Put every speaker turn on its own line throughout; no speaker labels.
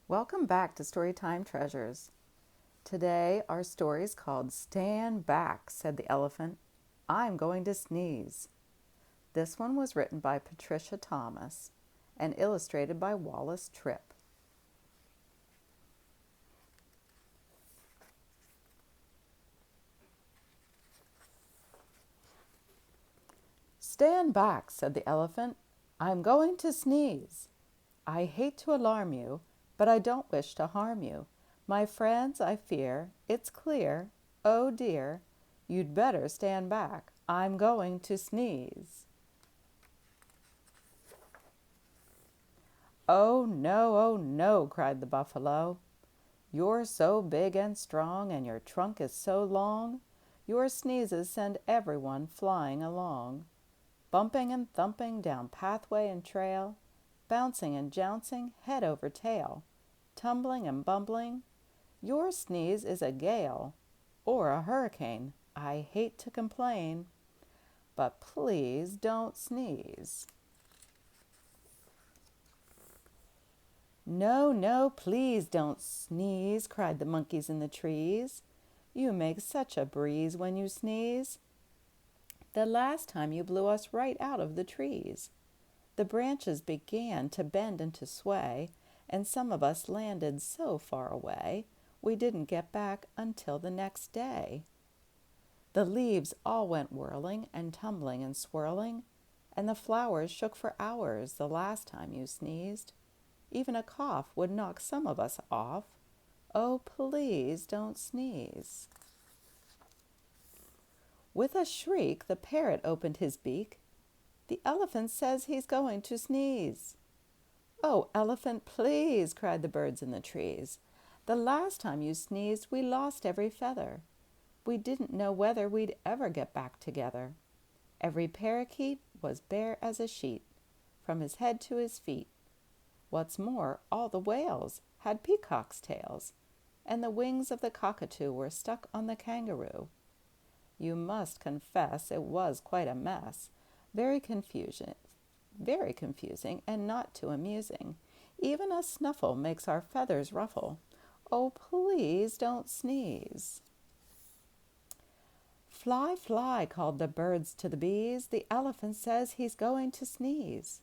Welcome back to Storytime Treasures. Today our story is called Stand Back, said the elephant. I'm going to sneeze. This one was written by Patricia Thomas and illustrated by Wallace Tripp. Stand back, said the elephant. I'm going to sneeze. I hate to alarm you, but I don't wish to harm you. My friends, I fear, it's clear, oh dear, you'd better stand back. I'm going to sneeze. Oh no, cried the buffalo. You're so big and strong, and your trunk is so long, your sneezes send everyone flying along, bumping and thumping down pathway and trail, bouncing and jouncing head over tail, tumbling and bumbling. Your sneeze is a gale or a hurricane. I hate to complain, but please don't sneeze. No, no, please don't sneeze, cried the monkeys in the trees. You make such a breeze when you sneeze. The last time you blew us right out of the trees. The branches began to bend and to sway, and some of us landed so far away, we didn't get back until the next day. The leaves all went whirling and tumbling and swirling, and the flowers shook for hours the last time you sneezed. Even a cough would knock some of us off. Oh, please don't sneeze. With a shriek, the parrot opened his beak. The elephant says he's going to sneeze. Oh, elephant, please, cried the birds in the trees. The last time you sneezed, we lost every feather. We didn't know whether we'd ever get back together. Every parakeet was bare as a sheet, from his head to his feet. What's more, all the whales had peacocks' tails, and the wings of the cockatoo were stuck on the kangaroo. You must confess it was quite a mess, very confusing, and not too amusing. Even a snuffle makes our feathers ruffle. Oh, please don't sneeze. Fly, fly, called the birds to the bees. The elephant says he's going to sneeze.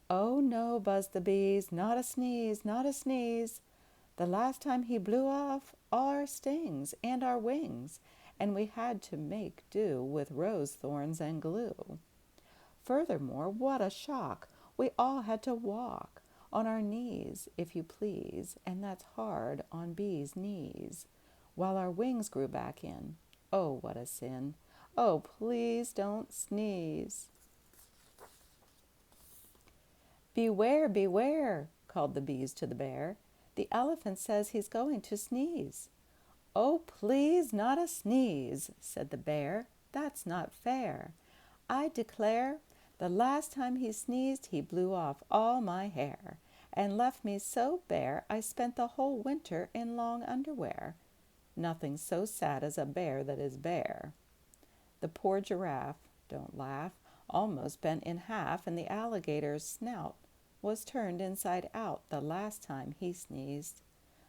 Oh no, buzzed the bees, not a sneeze, not a sneeze. The last time he blew off our stings and our wings, and we had to make do with rose thorns and glue. Furthermore, what a shock! We all had to walk on our knees, if you please, and that's hard on bees' knees, while our wings grew back in. Oh, what a sin! Oh, please don't sneeze. Beware, beware, called the bees to the bear. The elephant says he's going to sneeze. Oh, please, not a sneeze, said the bear. That's not fair. I declare, the last time he sneezed, he blew off all my hair and left me so bare I spent the whole winter in long underwear. Nothing so sad as a bear that is bare. The poor giraffe, don't laugh, almost bent in half, and the alligator's snout was turned inside out the last time he sneezed.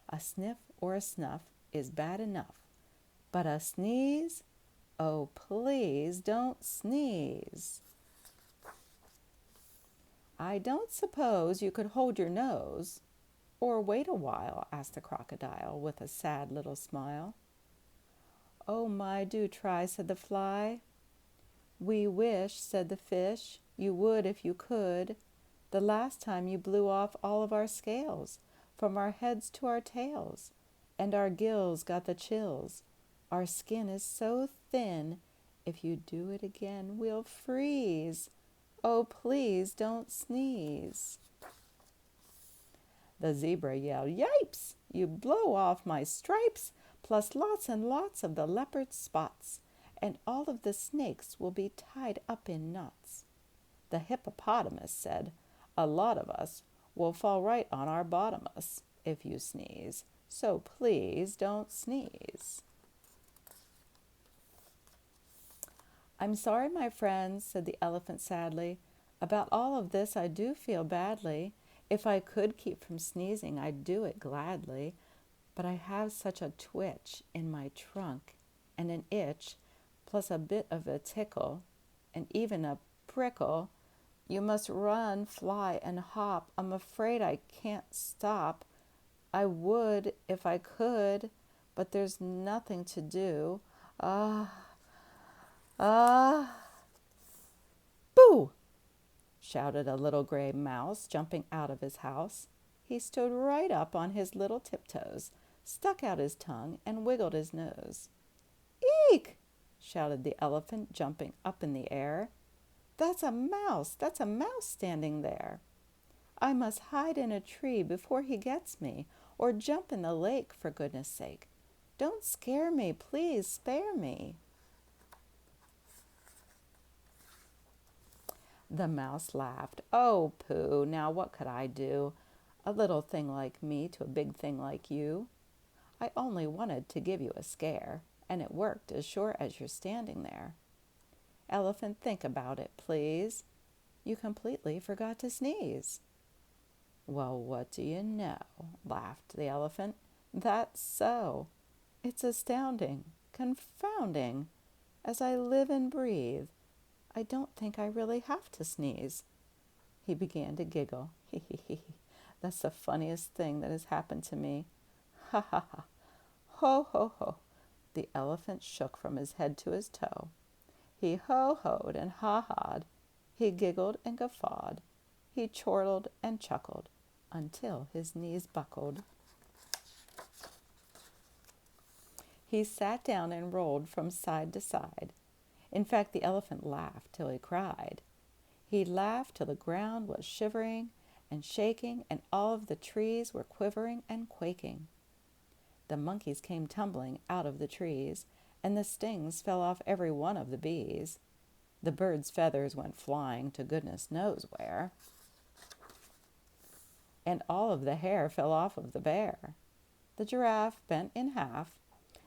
A sniff or a snuff is bad enough, but a sneeze? Oh, please don't sneeze. I don't suppose you could hold your nose or wait a while, asked the crocodile with a sad little smile. Oh my, do try, said the fly. We wish, said the fish, you would if you could. The last time you blew off all of our scales, from our heads to our tails, and our gills got the chills. Our skin is so thin, if you do it again, we'll freeze. Oh, please don't sneeze. The zebra yelled, Yipes! You blow off my stripes, plus lots and lots of the leopard's spots, and all of the snakes will be tied up in knots. The hippopotamus said, A lot of us will fall right on our bottomus if you sneeze, so please don't sneeze. I'm sorry, my friends, said the elephant sadly. About all of this I do feel badly. If I could keep from sneezing, I'd do it gladly, but I have such a twitch in my trunk and an itch, plus a bit of a tickle, and even a prickle. You must run, fly, and hop. I'm afraid I can't stop. I would if I could, but there's nothing to do. Ah, ah. Boo! Shouted a little gray mouse, jumping out of his house. He stood right up on his little tiptoes, stuck out his tongue, and wiggled his nose. Eek! Shouted the elephant, jumping up in the air. That's a mouse! That's a mouse standing there! I must hide in a tree before he gets me, or jump in the lake, for goodness sake. Don't scare me, please spare me. The mouse laughed. Oh, pooh, now what could I do? A little thing like me to a big thing like you. I only wanted to give you a scare, and it worked as sure as you're standing there. Elephant, think about it, please. You completely forgot to sneeze. Well, what do you know? Laughed the elephant. That's so. It's astounding, confounding. As I live and breathe, I don't think I really have to sneeze. He began to giggle. He, he. That's the funniest thing that has happened to me. Ha, ha, ha. Ho, ho, ho. The elephant shook from his head to his toe. He ho-hoed and ha-ha'd. He giggled and guffawed. He chortled and chuckled until his knees buckled. He sat down and rolled from side to side. In fact, the elephant laughed till he cried. He laughed till the ground was shivering and shaking, and all of the trees were quivering and quaking. The monkeys came tumbling out of the trees, and the stings fell off every one of the bees. The birds' feathers went flying to goodness knows where, and all of the hair fell off of the bear. The giraffe bent in half,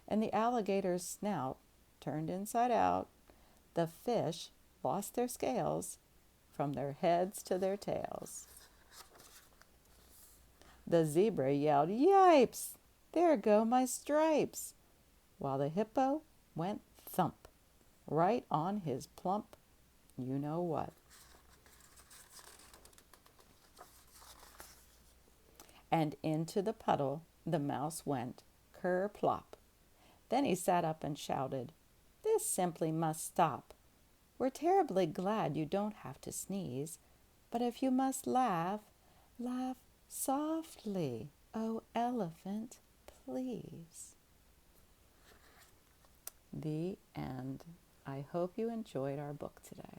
and the alligator's snout turned inside out. The fish lost their scales from their heads to their tails. The zebra yelled, "Yipes! There go my stripes!" while the hippo went thump right on his plump you-know-what. And into the puddle the mouse went, ker-plop. Then he sat up and shouted, "This simply must stop. We're terribly glad you don't have to sneeze, but if you must laugh, laugh softly, oh elephant, please." The end. I hope you enjoyed our book today.